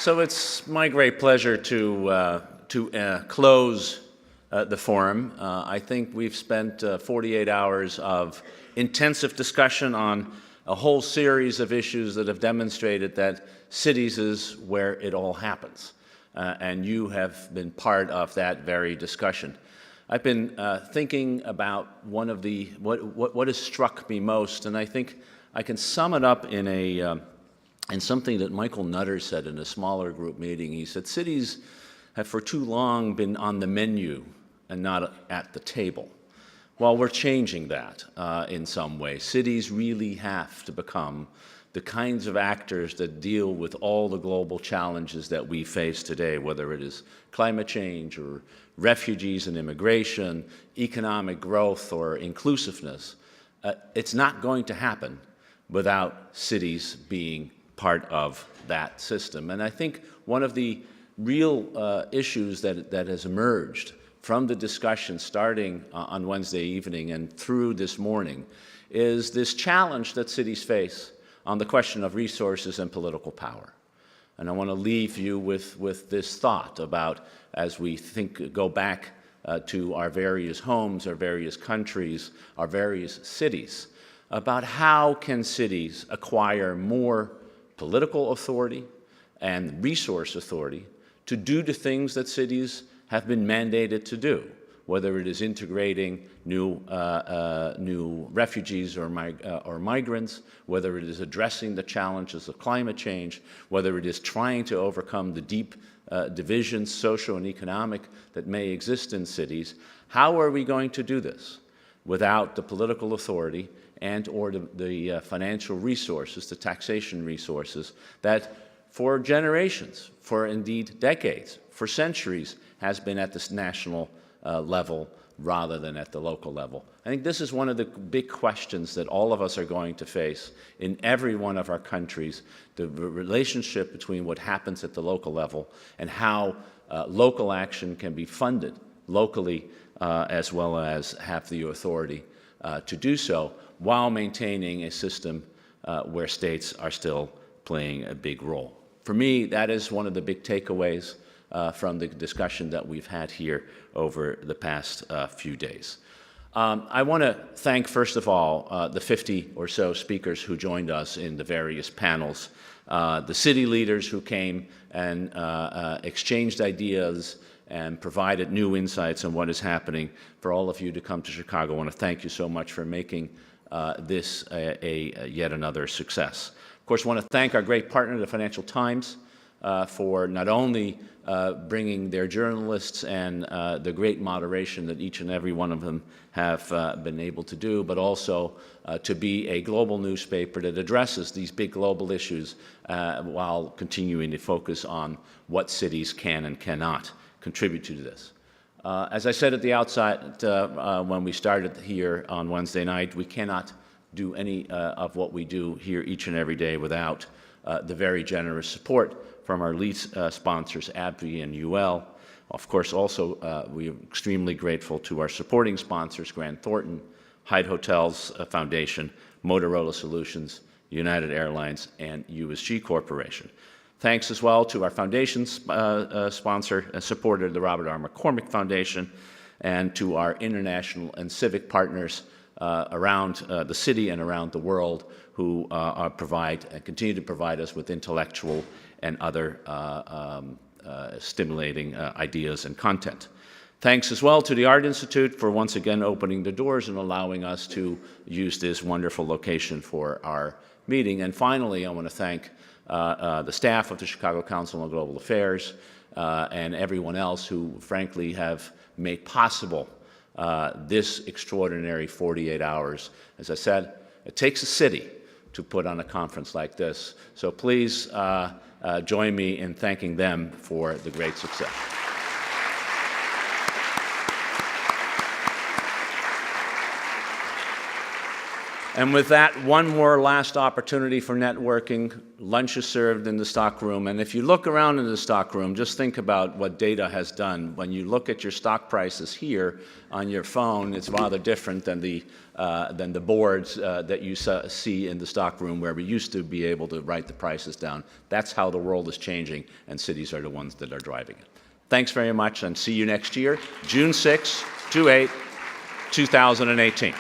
So it's my great pleasure to close the forum. I think we've spent 48 hours of intensive discussion on a whole series of issues that have demonstrated that cities is where it all happens. And you have been part of that very discussion. I've been thinking about one of the, what has struck me most, and I think I can sum it up in something that Michael Nutter said in a smaller group meeting. He said, cities have for too long been on the menu and not at the table. Well, we're changing that in some way. Cities really have to become the kinds of actors that deal with all the global challenges that we face today, whether it is climate change or refugees and immigration, economic growth or inclusiveness. It's not going to happen without cities being part of that system. And I think one of the real issues that has emerged from the discussion starting on Wednesday evening and through this morning is this challenge that cities face on the question of resources and political power. And I want to leave you with this thought about, as we go back to our various homes, our various countries, our various cities, about how can cities acquire more political authority and resource authority to do the things that cities have been mandated to do, whether it is integrating new refugees or migrants, whether it is addressing the challenges of climate change, whether it is trying to overcome the deep divisions, social and economic, that may exist in cities. How are we going to do this without the political authority and or the financial resources, the taxation resources that for generations, for indeed decades, for centuries has been at this national level rather than at the local level? I think this is one of the big questions that all of us are going to face in every one of our countries, the relationship between what happens at the local level and how local action can be funded locally as well as have the authority to do so, while maintaining a system where states are still playing a big role. For me, that is one of the big takeaways from the discussion that we've had here over the past few days. I want to thank, first of all, the 50 or so speakers who joined us in the various panels, the city leaders who came and exchanged ideas and provided new insights on what is happening. For all of you to come to Chicago, I want to thank you so much for making this yet another success. Of course, I want to thank our great partner, the Financial Times, for not only bringing their journalists and the great moderation that each and every one of them have been able to do, but also to be a global newspaper that addresses these big global issues while continuing to focus on what cities can and cannot contribute to this. As I said at the outset when we started here on Wednesday night, we cannot do any of what we do here each and every day without the very generous support from our lead sponsors, AbbVie and UL. Of course, also, we are extremely grateful to our supporting sponsors, Grant Thornton, Hyatt Hotels Foundation, Motorola Solutions, United Airlines, and USG Corporation. Thanks as well to our foundation sponsor and supporter, the Robert R. McCormick Foundation, and to our international and civic partners around the city and around the world who provide and continue to provide us with intellectual and other stimulating ideas and content. Thanks as well to the Art Institute for once again opening the doors and allowing us to use this wonderful location for our meeting. And finally, I want to thank the staff of the Chicago Council on Global Affairs and everyone else who frankly have made possible this extraordinary 48 hours. As I said, it takes a city to put on a conference like this. So please join me in thanking them for the great success. And with that, one more last opportunity for networking. Lunch is served in the stock room. And if you look around in the stock room, just think about what data has done. When you look at your stock prices here on your phone, it's rather different than the boards that you see in the stock room, where we used to be able to write the prices down. That's how the world is changing, and cities are the ones that are driving it. Thanks very much, and see you next year, June 6, 2018.